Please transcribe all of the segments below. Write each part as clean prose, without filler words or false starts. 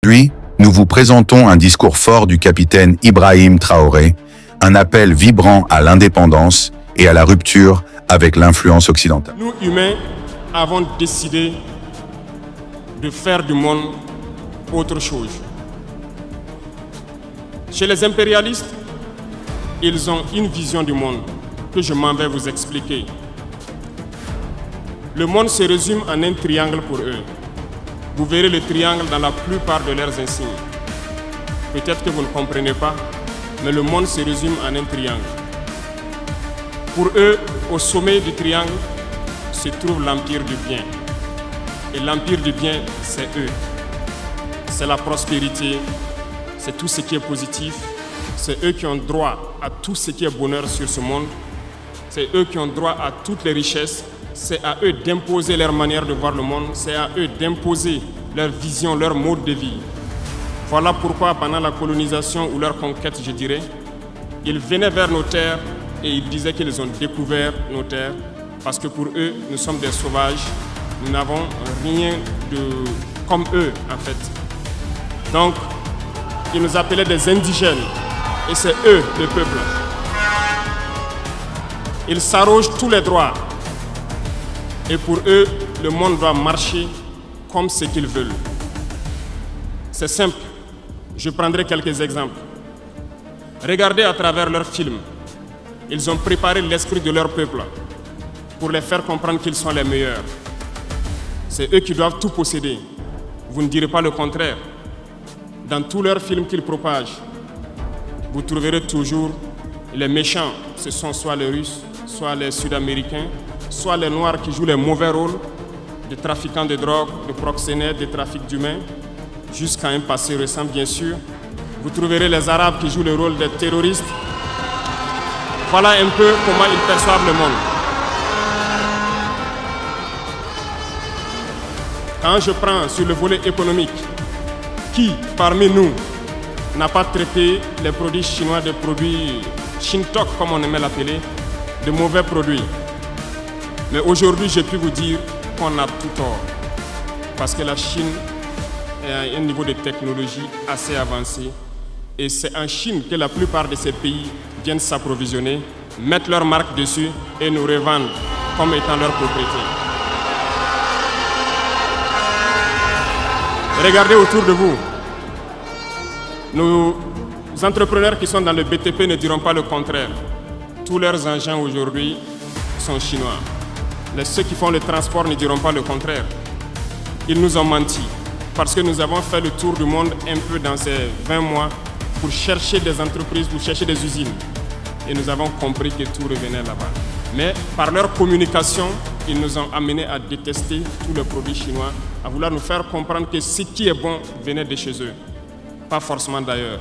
Aujourd'hui, nous vous présentons un discours fort du capitaine Ibrahim Traoré, un appel vibrant à l'indépendance et à la rupture avec l'influence occidentale. Nous, humains, avons décidé de faire du monde autre chose. Chez les impérialistes, ils ont une vision du monde que je m'en vais vous expliquer. Le monde se résume en un triangle pour eux. Vous verrez le triangle dans la plupart de leurs insignes. Peut-être que vous ne comprenez pas, mais le monde se résume en un triangle. Pour eux, au sommet du triangle, se trouve l'empire du bien. Et l'empire du bien, c'est eux. C'est la prospérité, c'est tout ce qui est positif. C'est eux qui ont droit à tout ce qui est bonheur sur ce monde. C'est eux qui ont droit à toutes les richesses. C'est à eux d'imposer leur manière de voir le monde. C'est à eux d'imposer leur vision, leur mode de vie. Voilà pourquoi pendant la colonisation ou leur conquête, je dirais, ils venaient vers nos terres et ils disaient qu'ils ont découvert nos terres. Parce que pour eux, nous sommes des sauvages. Nous n'avons rien de comme eux, en fait. Donc, ils nous appelaient des indigènes. Et c'est eux, le peuple. Ils s'arrogent tous les droits. Et pour eux, le monde doit marcher comme ce qu'ils veulent. C'est simple. Je prendrai quelques exemples. Regardez à travers leurs films. Ils ont préparé l'esprit de leur peuple pour les faire comprendre qu'ils sont les meilleurs. C'est eux qui doivent tout posséder. Vous ne direz pas le contraire. Dans tous leurs films qu'ils propagent, vous trouverez toujours les méchants. Ce sont soit les Russes, soit les Sud-Américains, soit les Noirs qui jouent les mauvais rôles de trafiquants de drogue, de proxénètes, de trafic d'humains, jusqu'à un passé récent, bien sûr. Vous trouverez les Arabes qui jouent le rôle des terroristes. Voilà un peu comment ils perçoivent le monde. Quand je prends sur le volet économique, qui parmi nous n'a pas traité les produits chinois des produits Shintok, comme on aimait l'appeler, de mauvais produits? Mais aujourd'hui, j'ai pu vous dire qu'on a tout tort. Parce que la Chine est à un niveau de technologie assez avancé. Et c'est en Chine que la plupart de ces pays viennent s'approvisionner, mettent leur marque dessus et nous revendent comme étant leur propriété. Regardez autour de vous. Nos entrepreneurs qui sont dans le BTP ne diront pas le contraire. Tous leurs engins aujourd'hui sont chinois. Ceux qui font le transport ne diront pas le contraire. Ils nous ont menti parce que nous avons fait le tour du monde un peu dans ces 20 mois pour chercher des entreprises, pour chercher des usines. Et nous avons compris que tout revenait là-bas. Mais par leur communication, ils nous ont amenés à détester tous les produits chinois, à vouloir nous faire comprendre que ce qui est bon venait de chez eux, pas forcément d'ailleurs.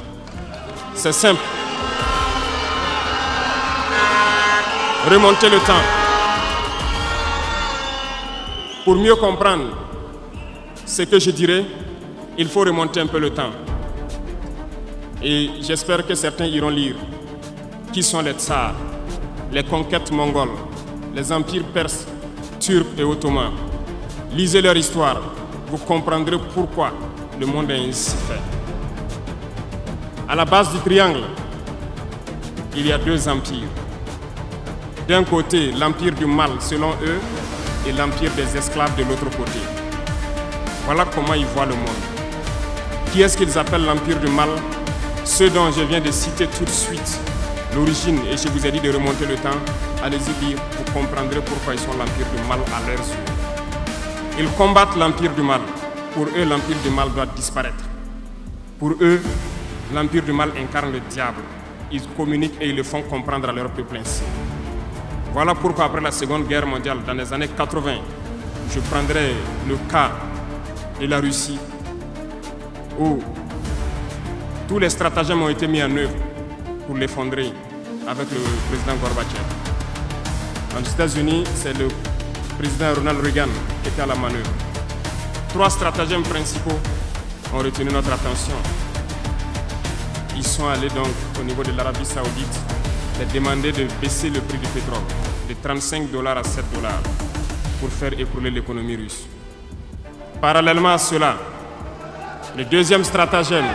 C'est simple. Remonter le temps. Pour mieux comprendre ce que je dirais, il faut remonter un peu le temps. Et j'espère que certains iront lire qui sont les tsars, les conquêtes mongoles, les empires perses, turcs et ottomans. Lisez leur histoire, vous comprendrez pourquoi le monde est ainsi fait. À la base du triangle, il y a deux empires. D'un côté, l'empire du mal selon eux, et l'empire des esclaves de l'autre côté. Voilà comment ils voient le monde. Qui est-ce qu'ils appellent l'empire du mal? Ceux dont je viens de citer tout de suite l'origine, et je vous ai dit de remonter le temps. Allez-y lire, vous comprendrez pourquoi ils sont l'empire du mal à leurs yeux. Ils combattent l'empire du mal. Pour eux, l'empire du mal doit disparaître. Pour eux, l'empire du mal incarne le diable. Ils communiquent et ils le font comprendre à leur peuple ainsi. Voilà pourquoi après la Seconde Guerre mondiale, dans les années 80, je prendrai le cas de la Russie, où tous les stratagèmes ont été mis en œuvre pour l'effondrer avec le président Gorbatchev. Aux États-Unis, c'est le président Ronald Reagan qui était à la manœuvre. Trois stratagèmes principaux ont retenu notre attention. Ils sont allés donc au niveau de l'Arabie Saoudite les demander de baisser le prix du pétrole de 35 $ à 7 $ pour faire écrouler l'économie russe. Parallèlement à cela, Le deuxième stratagème,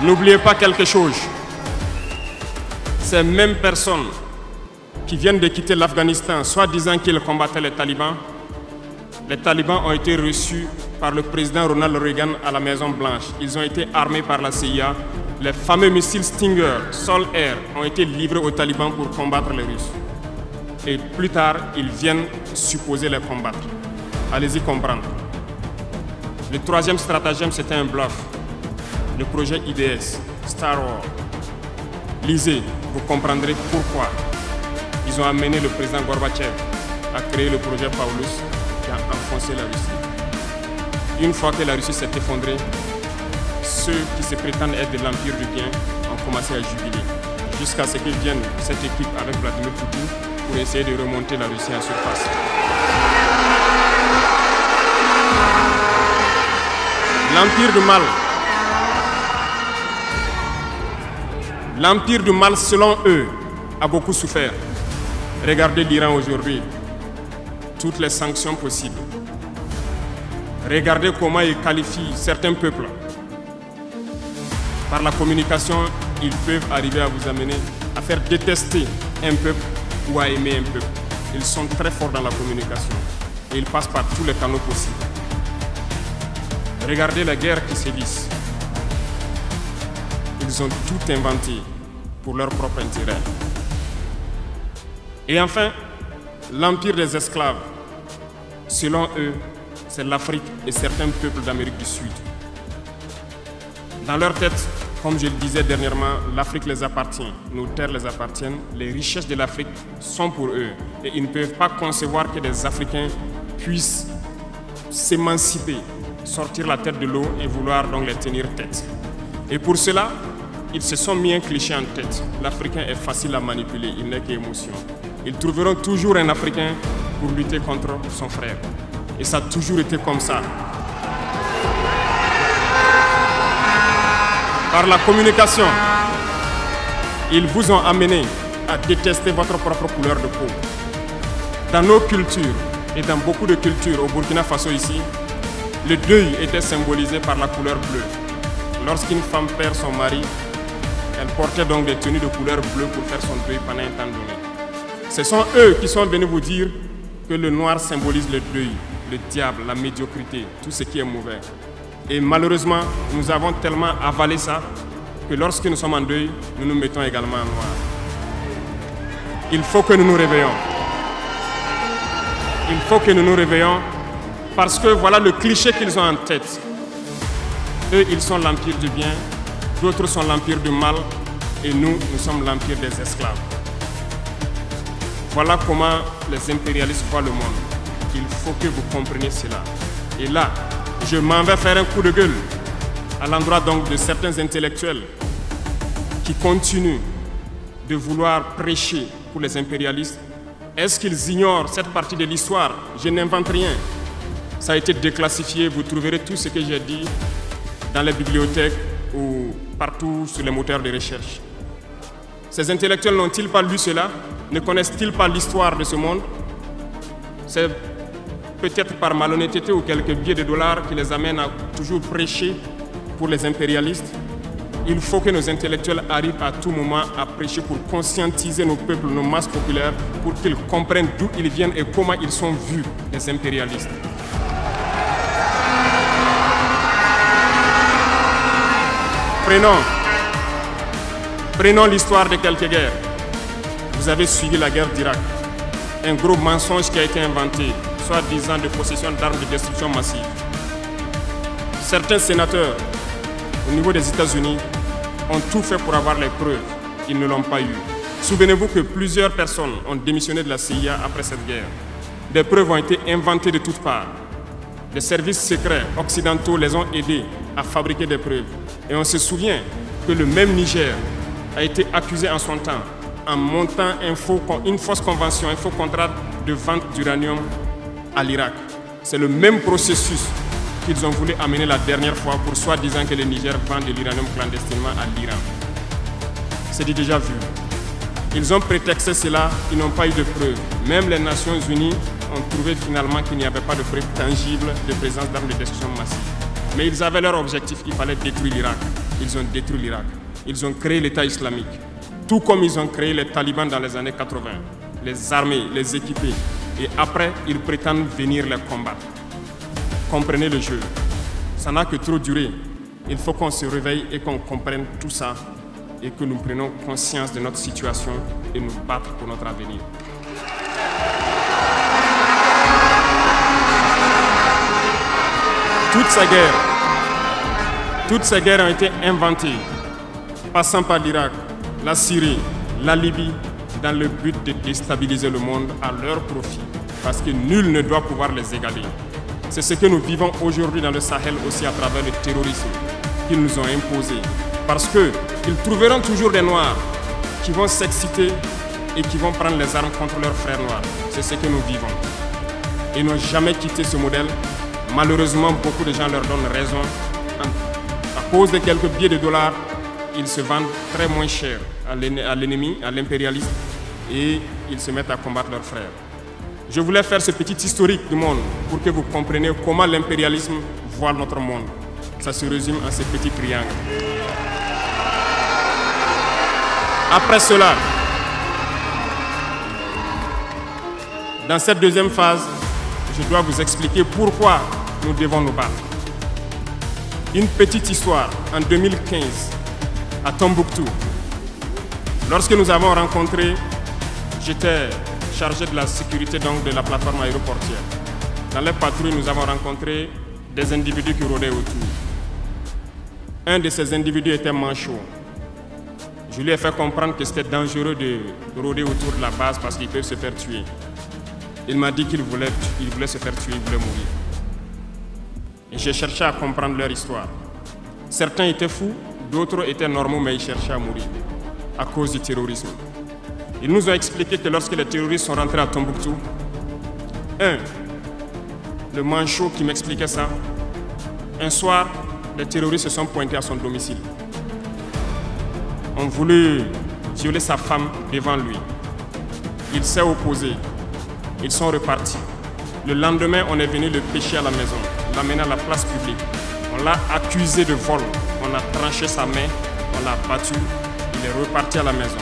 n'oubliez pas quelque chose. Ces mêmes personnes qui viennent de quitter l'Afghanistan, soit disant qu'ils combattaient les talibans ont été reçus par le président Ronald Reagan à la Maison Blanche. Ils ont été armés par la CIA. Les fameux missiles Stinger, Sol-Air, ont été livrés aux talibans pour combattre les Russes. Et plus tard, ils viennent supposer les combattre. Allez-y comprendre. Le troisième stratagème, c'était un bluff. Le projet IDS, Star Wars. Lisez, vous comprendrez pourquoi ils ont amené le président Gorbatchev à créer le projet Paulus qui a enfoncé la Russie. Une fois que la Russie s'est effondrée, ceux qui se prétendent être de l'Empire du bien ont commencé à jubiler, jusqu'à ce que vienne cette équipe avec Vladimir Poutine pour essayer de remonter la Russie en surface. L'Empire du mal. L'Empire du mal, selon eux, a beaucoup souffert. Regardez l'Iran aujourd'hui, toutes les sanctions possibles. Regardez comment ils qualifient certains peuples. Par la communication, ils peuvent arriver à vous amener à faire détester un peuple ou à aimer un peuple. Ils sont très forts dans la communication et ils passent par tous les canaux possibles. Regardez la guerre qui sévit. Ils ont tout inventé pour leur propre intérêt. Et enfin, l'empire des esclaves. Selon eux, c'est l'Afrique et certains peuples d'Amérique du Sud. Dans leur tête, comme je le disais dernièrement, l'Afrique les appartient, nos terres les appartiennent, les richesses de l'Afrique sont pour eux. Et ils ne peuvent pas concevoir que des Africains puissent s'émanciper, sortir la tête de l'eau et vouloir donc les tenir tête. Et pour cela, ils se sont mis un cliché en tête. L'Africain est facile à manipuler, il n'est qu'émotion. Ils trouveront toujours un Africain pour lutter contre son frère. Et ça a toujours été comme ça. Par la communication, ils vous ont amené à détester votre propre couleur de peau. Dans nos cultures et dans beaucoup de cultures au Burkina Faso ici, le deuil était symbolisé par la couleur bleue. Lorsqu'une femme perd son mari, elle portait donc des tenues de couleur bleue pour faire son deuil pendant un temps donné. Ce sont eux qui sont venus vous dire que le noir symbolise le deuil, le diable, la médiocrité, tout ce qui est mauvais. Et malheureusement, nous avons tellement avalé ça que lorsque nous sommes en deuil, nous nous mettons également en noir. Il faut que nous nous réveillons. Il faut que nous nous réveillons parce que voilà le cliché qu'ils ont en tête. Eux, ils sont l'empire du bien, d'autres sont l'empire du mal et nous, nous sommes l'empire des esclaves. Voilà comment les impérialistes voient le monde. Il faut que vous compreniez cela. Et là, je m'en vais faire un coup de gueule à l'endroit donc de certains intellectuels qui continuent de vouloir prêcher pour les impérialistes. Est-ce qu'ils ignorent cette partie de l'histoire? Je n'invente rien. Ça a été déclassifié. Vous trouverez tout ce que j'ai dit dans les bibliothèques ou partout sur les moteurs de recherche. Ces intellectuels n'ont-ils pas lu cela? Ne connaissent-ils pas l'histoire de ce monde? C'est peut-être par malhonnêteté ou quelques billets de dollars qui les amènent à toujours prêcher pour les impérialistes. Il faut que nos intellectuels arrivent à tout moment à prêcher pour conscientiser nos peuples, nos masses populaires, pour qu'ils comprennent d'où ils viennent et comment ils sont vus, les impérialistes. Prenons l'histoire de quelques guerres. Vous avez suivi la guerre d'Irak. Un gros mensonge qui a été inventé, soi-disant de possession d'armes de destruction massive. Certains sénateurs, au niveau des États-Unis, ont tout fait pour avoir les preuves. Ils ne l'ont pas eu. Souvenez-vous que plusieurs personnes ont démissionné de la CIA après cette guerre. Des preuves ont été inventées de toutes parts. Les services secrets occidentaux les ont aidés à fabriquer des preuves. Et on se souvient que le même Niger a été accusé en son temps en montant une fausse convention, un faux contrat de vente d'uranium à l'Irak. C'est le même processus qu'ils ont voulu amener la dernière fois pour soi-disant que le Niger vend de l'uranium clandestinement à l'Iran. C'est déjà vu. Ils ont prétexté cela, ils n'ont pas eu de preuves. Même les Nations Unies ont trouvé finalement qu'il n'y avait pas de preuve tangible de présence d'armes de destruction massive. Mais ils avaient leur objectif, il fallait détruire l'Irak. Ils ont détruit l'Irak. Ils ont créé l'État islamique. Tout comme ils ont créé les talibans dans les années 80. Les armer, les équiper. Et après, ils prétendent venir les combattre. Comprenez le jeu. Ça n'a que trop duré. Il faut qu'on se réveille et qu'on comprenne tout ça et que nous prenions conscience de notre situation et nous battre pour notre avenir. Toutes ces guerres ont été inventées, passant par l'Irak, la Syrie, la Libye, dans le but de déstabiliser le monde à leur profit, parce que nul ne doit pouvoir les égaler. C'est ce que nous vivons aujourd'hui dans le Sahel aussi à travers le terrorisme qu'ils nous ont imposé. Parce qu'ils trouveront toujours des Noirs qui vont s'exciter et qui vont prendre les armes contre leurs frères noirs. C'est ce que nous vivons. Ils n'ont jamais quitté ce modèle. Malheureusement, beaucoup de gens leur donnent raison. À cause de quelques billets de dollars, ils se vendent très moins cher à l'ennemi, à l'impérialiste, et ils se mettent à combattre leurs frères. Je voulais faire ce petit historique du monde pour que vous compreniez comment l'impérialisme voit notre monde. Ça se résume à ces petits triangles. Après cela, dans cette deuxième phase, je dois vous expliquer pourquoi nous devons nous battre. Une petite histoire, en 2015, à Tombouctou. Lorsque nous avons rencontré, j'étais chargé de la sécurité donc, de la plateforme aéroportière. Dans les patrouilles, nous avons rencontré des individus qui rôdaient autour. Un de ces individus était manchot. Je lui ai fait comprendre que c'était dangereux de rôder autour de la base parce qu'ils peuvent se faire tuer. Il m'a dit qu'il voulait se faire tuer, il voulait mourir. Et j'ai cherché à comprendre leur histoire. Certains étaient fous, d'autres étaient normaux, mais ils cherchaient à mourir à cause du terrorisme. Ils nous ont expliqué que lorsque les terroristes sont rentrés à Tombouctou, le manchot qui m'expliquait ça, un soir, les terroristes se sont pointés à son domicile. On voulait violer sa femme devant lui. Il s'est opposé. Ils sont repartis. Le lendemain, on est venu le pêcher à la maison, l'amener à la place publique. On l'a accusé de vol. On a tranché sa main, on l'a battu. Il est reparti à la maison.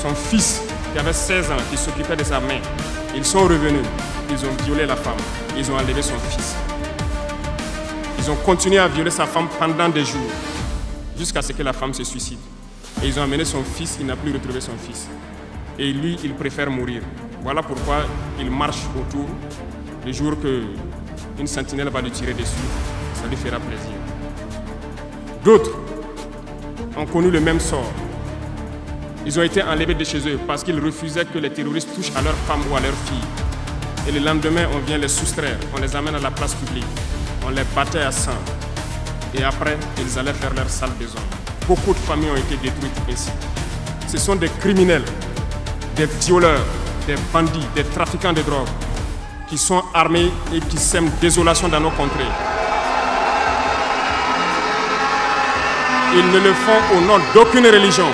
Son fils, qui avait 16 ans, qui s'occupait de sa main, ils sont revenus. Ils ont violé la femme. Ils ont enlevé son fils. Ils ont continué à violer sa femme pendant des jours, jusqu'à ce que la femme se suicide. Et ils ont amené son fils, il n'a plus retrouvé son fils. Et lui, il préfère mourir. Voilà pourquoi il marche autour. Le jour qu'une sentinelle va lui tirer dessus, ça lui fera plaisir. D'autres ont connu le même sort. Ils ont été enlevés de chez eux parce qu'ils refusaient que les terroristes touchent à leurs femmes ou à leurs filles. Et le lendemain, on vient les soustraire, on les amène à la place publique. On les battait à sang. Et après, ils allaient faire leur sale besoin. Beaucoup de familles ont été détruites ainsi. Ce sont des criminels, des violeurs, des bandits, des trafiquants de drogue qui sont armés et qui sèment désolation dans nos contrées. Ils ne le font au nom d'aucune religion.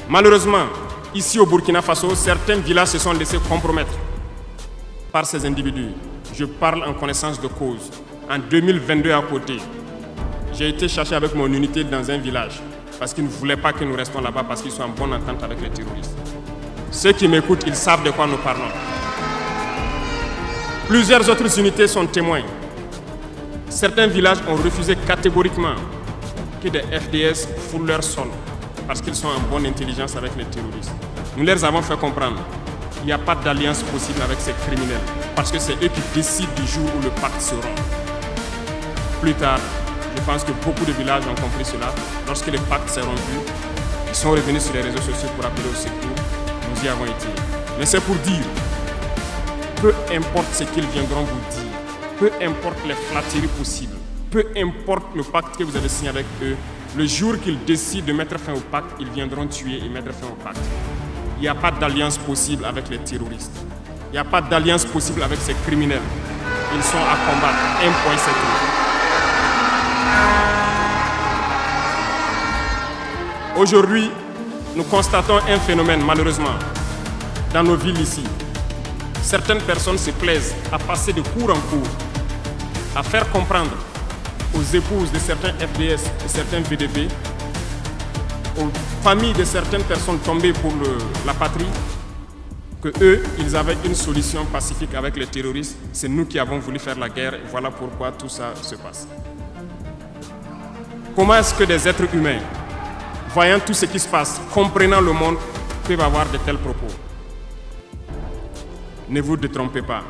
Malheureusement, ici au Burkina Faso, certains villages se sont laissés compromettre par ces individus. Je parle en connaissance de cause. En 2022 à côté, j'ai été chercher avec mon unité dans un village parce qu'ils ne voulaient pas que nous restions là-bas parce qu'ils sont en bonne entente avec les terroristes. Ceux qui m'écoutent, ils savent de quoi nous parlons. Plusieurs autres unités sont témoins. Certains villages ont refusé catégoriquement que des FDS foulent leur sol parce qu'ils sont en bonne intelligence avec les terroristes. Nous leur avons fait comprendre qu'il n'y a pas d'alliance possible avec ces criminels parce que c'est eux qui décident du jour où le pacte se rompt. Plus tard, je pense que beaucoup de villages ont compris cela. Lorsque le pacte s'est rompu, ils sont revenus sur les réseaux sociaux pour appeler au secours. Nous y avons été. Mais c'est pour dire, peu importe ce qu'ils viendront vous dire, peu importe les flatteries possibles, peu importe le pacte que vous avez signé avec eux, le jour qu'ils décident de mettre fin au pacte, ils viendront tuer et mettre fin au pacte. Il n'y a pas d'alliance possible avec les terroristes. Il n'y a pas d'alliance possible avec ces criminels. Ils sont à combattre. Un point, c'est tout. Aujourd'hui, nous constatons un phénomène, malheureusement, dans nos villes ici. certaines personnes se plaisent à passer de cours en cours, à faire comprendre aux épouses de certains FDS et certains VDP, aux familles de certaines personnes tombées pour la patrie, que eux, ils avaient une solution pacifique avec les terroristes. C'est nous qui avons voulu faire la guerre et voilà pourquoi tout ça se passe. Comment est-ce que des êtres humains, voyant tout ce qui se passe, comprenant le monde, peuvent avoir de tels propos? Ne vous détrompez pas.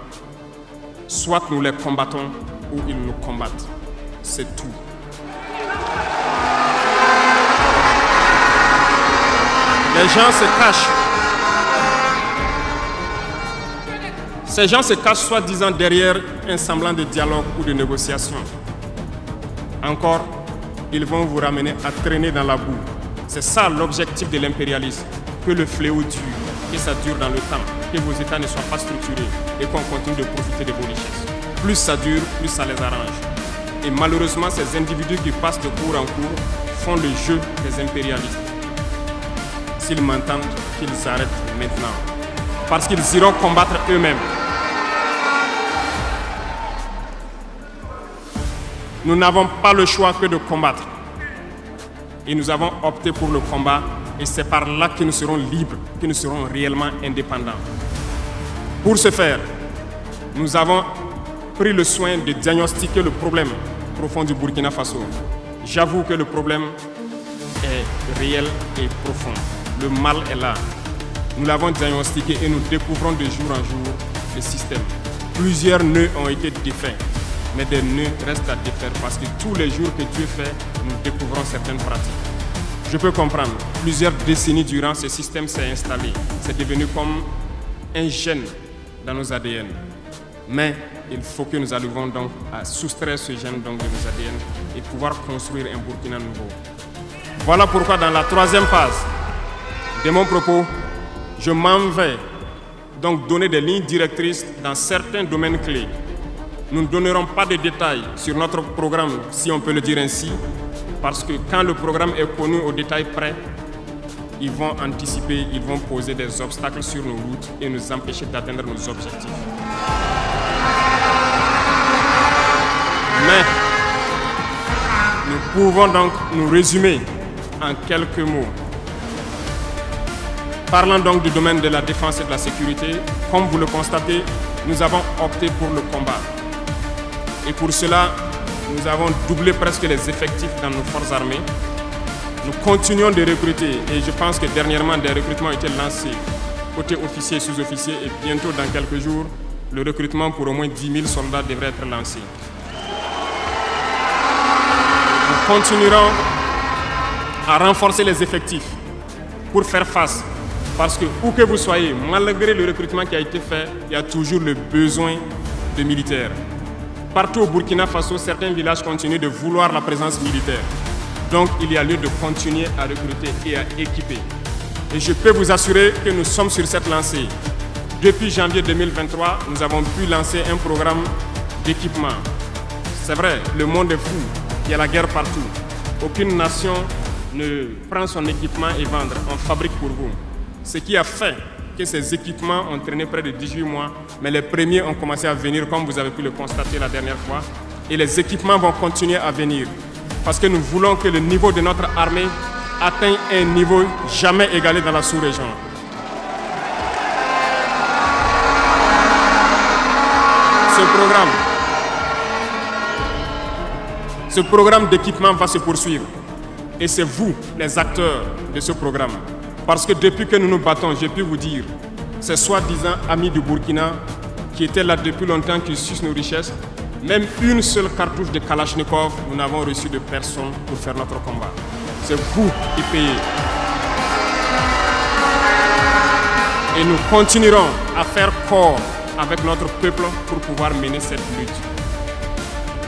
Soit nous les combattons ou ils nous combattent. C'est tout. Les gens se cachent. Ces gens se cachent soi-disant derrière un semblant de dialogue ou de négociation. Encore, ils vont vous ramener à traîner dans la boue. C'est ça l'objectif de l'impérialisme, que le fléau dure, que ça dure dans le temps, que vos États ne soient pas structurés et qu'on continue de profiter de vos richesses. Plus ça dure, plus ça les arrange. Et malheureusement, ces individus qui passent de cours en cours font le jeu des impérialistes. S'ils m'entendent, qu'ils arrêtent maintenant. Parce qu'ils iront combattre eux-mêmes. Nous n'avons pas le choix que de combattre. Et nous avons opté pour le combat. Et c'est par là que nous serons libres, que nous serons réellement indépendants. Pour ce faire, nous avons pris le soin de diagnostiquer le problème profond du Burkina Faso. J'avoue que le problème est réel et profond. Le mal est là. Nous l'avons diagnostiqué et nous découvrons de jour en jour le système. Plusieurs nœuds ont été défaits, mais des nœuds restent à défaire parce que tous les jours que Dieu fait, nous découvrons certaines pratiques. Je peux comprendre, plusieurs décennies durant, ce système s'est installé. C'est devenu comme un gène dans nos ADN. Mais il faut que nous arrivions donc à soustraire ce gène donc de nos ADN et pouvoir construire un Burkina nouveau. Voilà pourquoi dans la troisième phase de mon propos, je m'en vais donc donner des lignes directrices dans certains domaines clés. Nous ne donnerons pas de détails sur notre programme, si on peut le dire ainsi, parce que quand le programme est connu au détail près, ils vont anticiper, ils vont poser des obstacles sur nos routes et nous empêcher d'atteindre nos objectifs. Mais nous pouvons donc nous résumer en quelques mots. Parlant donc du domaine de la défense et de la sécurité, comme vous le constatez, nous avons opté pour le combat. Et pour cela, nous avons doublé presque les effectifs dans nos forces armées. Nous continuons de recruter et je pense que dernièrement des recrutements ont été lancés côté officiers et sous-officiers et bientôt dans quelques jours, le recrutement pour au moins 10 000 soldats devrait être lancé. Nous continuerons à renforcer les effectifs pour faire face. Parce que où que vous soyez, malgré le recrutement qui a été fait, il y a toujours le besoin de militaires. Partout au Burkina Faso, certains villages continuent de vouloir la présence militaire. Donc il y a lieu de continuer à recruter et à équiper. Et je peux vous assurer que nous sommes sur cette lancée. Depuis janvier 2023, nous avons pu lancer un programme d'équipement. C'est vrai, le monde est fou, il y a la guerre partout. Aucune nation ne prend son équipement et vend, on fabrique pour vous. Ce qui a fait que ces équipements ont traîné près de 18 mois, mais les premiers ont commencé à venir, comme vous avez pu le constater la dernière fois, et les équipements vont continuer à venir, parce que nous voulons que le niveau de notre armée atteigne un niveau jamais égalé dans la sous-région. Ce programme d'équipement va se poursuivre, et c'est vous, les acteurs de ce programme. Parce que depuis que nous nous battons, j'ai pu vous dire, ces soi-disant amis du Burkina qui étaient là depuis longtemps, qui sucent nos richesses, même une seule cartouche de Kalachnikov, nous n'avons reçu de personne pour faire notre combat. C'est vous qui payez. Et nous continuerons à faire corps avec notre peuple pour pouvoir mener cette lutte.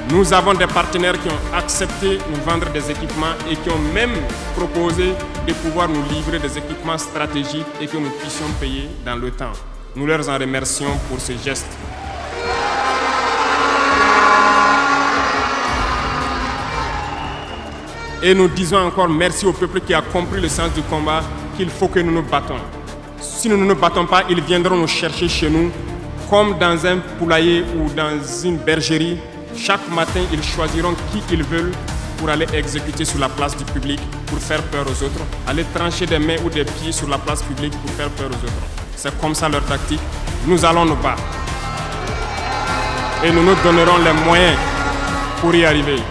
Nous avons des partenaires qui ont accepté de nous vendre des équipements et qui ont même proposé de pouvoir nous livrer des équipements stratégiques et que nous puissions payer dans le temps. Nous leur en remercions pour ce geste. Et nous disons encore merci au peuple qui a compris le sens du combat, qu'il faut que nous nous battons. Si nous ne nous battons pas, ils viendront nous chercher chez nous Comme dans un poulailler ou dans une bergerie, chaque matin, ils choisiront qui ils veulent pour aller exécuter sur la place du public, pour faire peur aux autres, aller trancher des mains ou des pieds sur la place publique pour faire peur aux autres. C'est comme ça leur tactique. Nous allons nous battre. Et nous nous donnerons les moyens pour y arriver.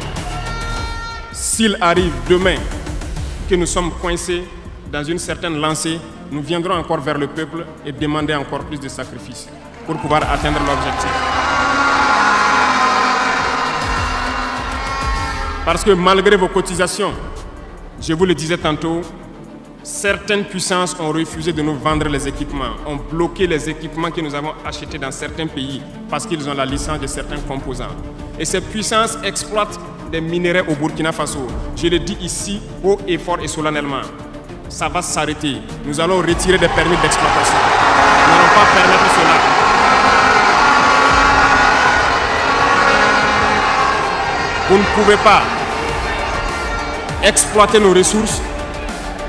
S'il arrive demain que nous sommes coincés dans une certaine lancée, nous viendrons encore vers le peuple et demander encore plus de sacrifices pour pouvoir atteindre l'objectif. Parce que malgré vos cotisations, je vous le disais tantôt, certaines puissances ont refusé de nous vendre les équipements, ont bloqué les équipements que nous avons achetés dans certains pays parce qu'ils ont la licence de certains composants. Et ces puissances exploitent des minerais au Burkina Faso. Je le dis ici, haut et fort et solennellement. Ça va s'arrêter. Nous allons retirer des permis d'exploitation. Nous n'allons pas permettre cela. Vous ne pouvez pas exploiter nos ressources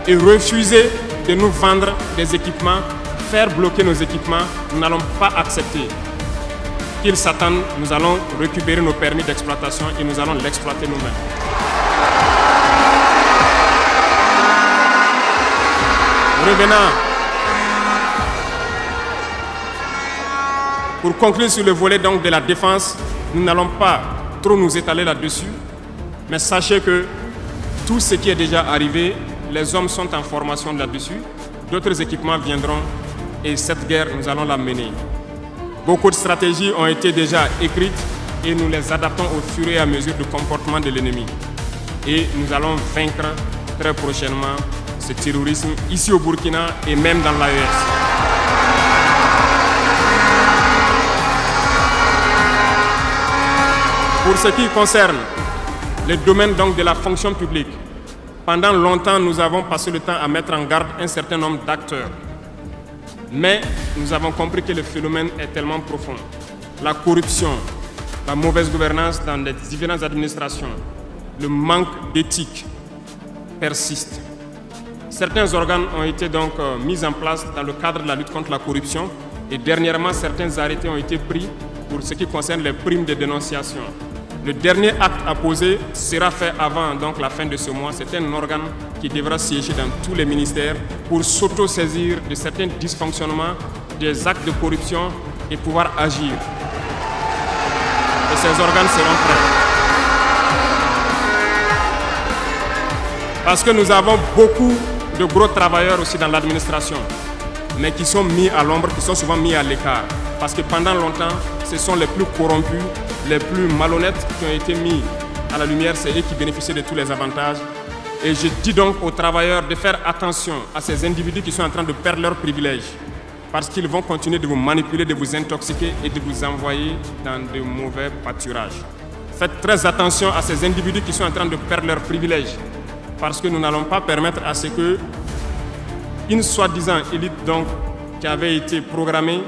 et refuser de nous vendre des équipements, faire bloquer nos équipements. Nous n'allons pas accepter. Qu'ils s'attendent, nous allons récupérer nos permis d'exploitation et nous allons l'exploiter nous-mêmes. Revenant, pour conclure sur le volet donc de la défense, nous n'allons pas trop nous étaler là-dessus, mais sachez que tout ce qui est déjà arrivé, les hommes sont en formation là-dessus, d'autres équipements viendront et cette guerre, nous allons la mener. Beaucoup de stratégies ont été déjà écrites et nous les adaptons au fur et à mesure du comportement de l'ennemi. Et nous allons vaincre très prochainement ce terrorisme ici au Burkina et même dans l'AES. Pour ce qui concerne le domaine donc de la fonction publique, pendant longtemps nous avons passé le temps à mettre en garde un certain nombre d'acteurs. Mais nous avons compris que le phénomène est tellement profond. La corruption, la mauvaise gouvernance dans les différentes administrations, le manque d'éthique persiste. Certains organes ont été donc mis en place dans le cadre de la lutte contre la corruption et dernièrement certains arrêtés ont été pris pour ce qui concerne les primes de dénonciation. Le dernier acte à poser sera fait avant donc, la fin de ce mois. C'est un organe qui devra siéger dans tous les ministères pour s'auto-saisir de certains dysfonctionnements, des actes de corruption et pouvoir agir. Et ces organes seront prêts. Parce que nous avons beaucoup de gros travailleurs aussi dans l'administration, mais qui sont mis à l'ombre, qui sont souvent mis à l'écart. Parce que pendant longtemps, ce sont les plus corrompus, les plus malhonnêtes qui ont été mis à la lumière, c'est eux qui bénéficient de tous les avantages. Et je dis donc aux travailleurs de faire attention à ces individus qui sont en train de perdre leurs privilèges, parce qu'ils vont continuer de vous manipuler, de vous intoxiquer et de vous envoyer dans de mauvais pâturages. Faites très attention à ces individus qui sont en train de perdre leurs privilèges, parce que nous n'allons pas permettre à ce que une soi-disant élite donc, qui avait été programmée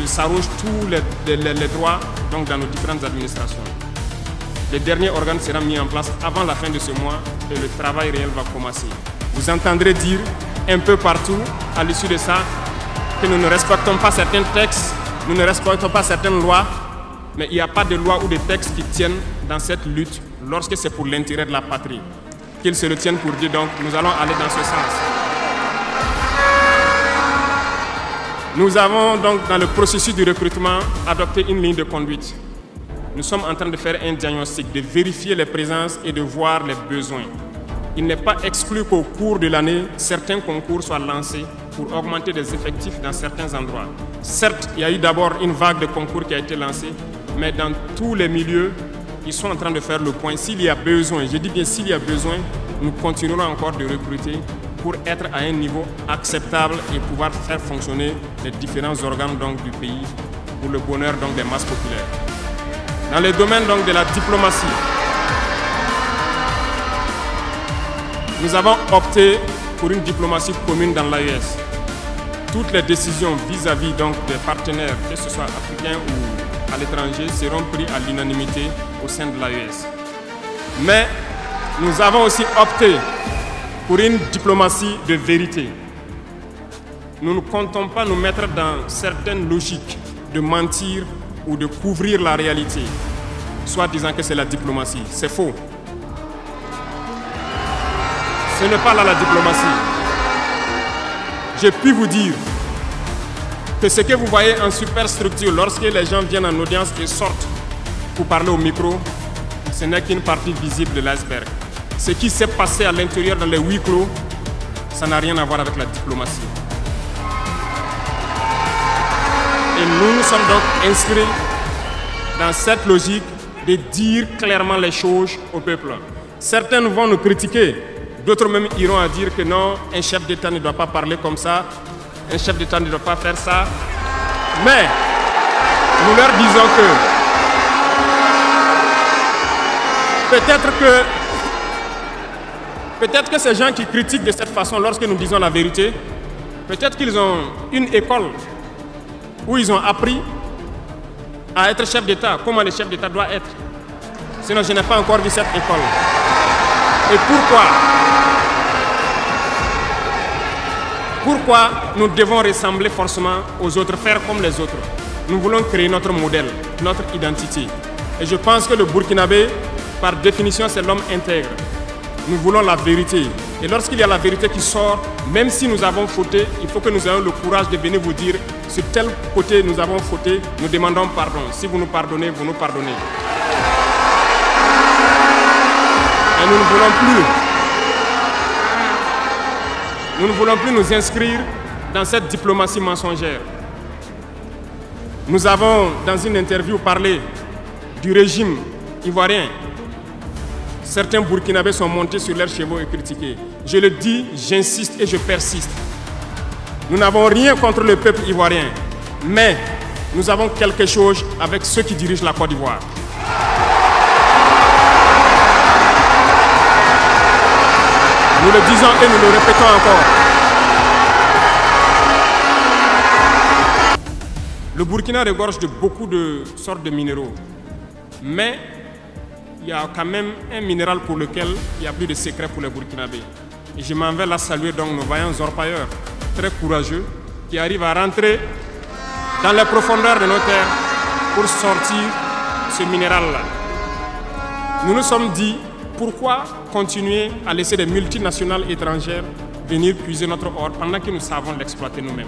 s'arroge tous les droits donc, dans nos différentes administrations. Le dernier organe sera mis en place avant la fin de ce mois et le travail réel va commencer. Vous entendrez dire un peu partout à l'issue de ça que nous ne respectons pas certains textes, nous ne respectons pas certaines lois, mais il n'y a pas de loi ou de textes qui tiennent dans cette lutte lorsque c'est pour l'intérêt de la patrie. Qu'ils se le tiennent pour dire donc nous allons aller dans ce sens. Nous avons donc dans le processus du recrutement adopté une ligne de conduite. Nous sommes en train de faire un diagnostic, de vérifier les présences et de voir les besoins. Il n'est pas exclu qu'au cours de l'année, certains concours soient lancés pour augmenter des effectifs dans certains endroits. Certes, il y a eu d'abord une vague de concours qui a été lancée, mais dans tous les milieux, ils sont en train de faire le point. S'il y a besoin, je dis bien s'il y a besoin, nous continuerons encore de recruter pour être à un niveau acceptable et pouvoir faire fonctionner les différents organes donc, du pays pour le bonheur donc, des masses populaires. Dans le domaine donc, de la diplomatie, nous avons opté pour une diplomatie commune dans l'AES. Toutes les décisions vis-à-vis donc, des partenaires, que ce soit africains ou à l'étranger, seront prises à l'unanimité au sein de l'AES. Mais nous avons aussi opté pour une diplomatie de vérité. Nous ne comptons pas nous mettre dans certaines logiques de mentir ou de couvrir la réalité, soit disant que c'est la diplomatie. C'est faux. Ce n'est pas là la diplomatie. Je puis vous dire que ce que vous voyez en superstructure, lorsque les gens viennent en audience et sortent pour parler au micro, ce n'est qu'une partie visible de l'iceberg. Ce qui s'est passé à l'intérieur dans les huis clos, ça n'a rien à voir avec la diplomatie. Et nous nous sommes donc inscrits dans cette logique de dire clairement les choses au peuple. Certains vont nous critiquer, d'autres même iront à dire que non, un chef d'État ne doit pas parler comme ça, un chef d'État ne doit pas faire ça. Mais nous leur disons que peut-être que ces gens qui critiquent de cette façon, lorsque nous disons la vérité, peut-être qu'ils ont une école où ils ont appris à être chef d'État, comment le chef d'État doit être. Sinon, je n'ai pas encore vu cette école. Et pourquoi nous devons ressembler forcément aux autres, faire comme les autres? Nous voulons créer notre modèle, notre identité. Et je pense que le Burkinabé, par définition, c'est l'homme intègre. Nous voulons la vérité. Et lorsqu'il y a la vérité qui sort, même si nous avons fauté, il faut que nous ayons le courage de venir vous dire, sur tel côté nous avons fauté, nous demandons pardon. Si vous nous pardonnez, vous nous pardonnez. Et nous ne voulons plus nous inscrire dans cette diplomatie mensongère. Nous avons, dans une interview, parlé du régime ivoirien. Certains Burkinabés sont montés sur leurs chevaux et critiqués. Je le dis, j'insiste et je persiste. Nous n'avons rien contre le peuple ivoirien, mais nous avons quelque chose avec ceux qui dirigent la Côte d'Ivoire. Nous le disons et nous le répétons encore. Le Burkina regorge de beaucoup de sortes de minéraux, mais il y a quand même un minéral pour lequel il n'y a plus de secret pour les Burkinabés. Et je m'en vais là saluer donc nos vaillants orpailleurs, très courageux, qui arrivent à rentrer dans les profondeurs de nos terres pour sortir ce minéral-là. Nous nous sommes dit, pourquoi continuer à laisser des multinationales étrangères venir puiser notre or pendant que nous savons l'exploiter nous-mêmes?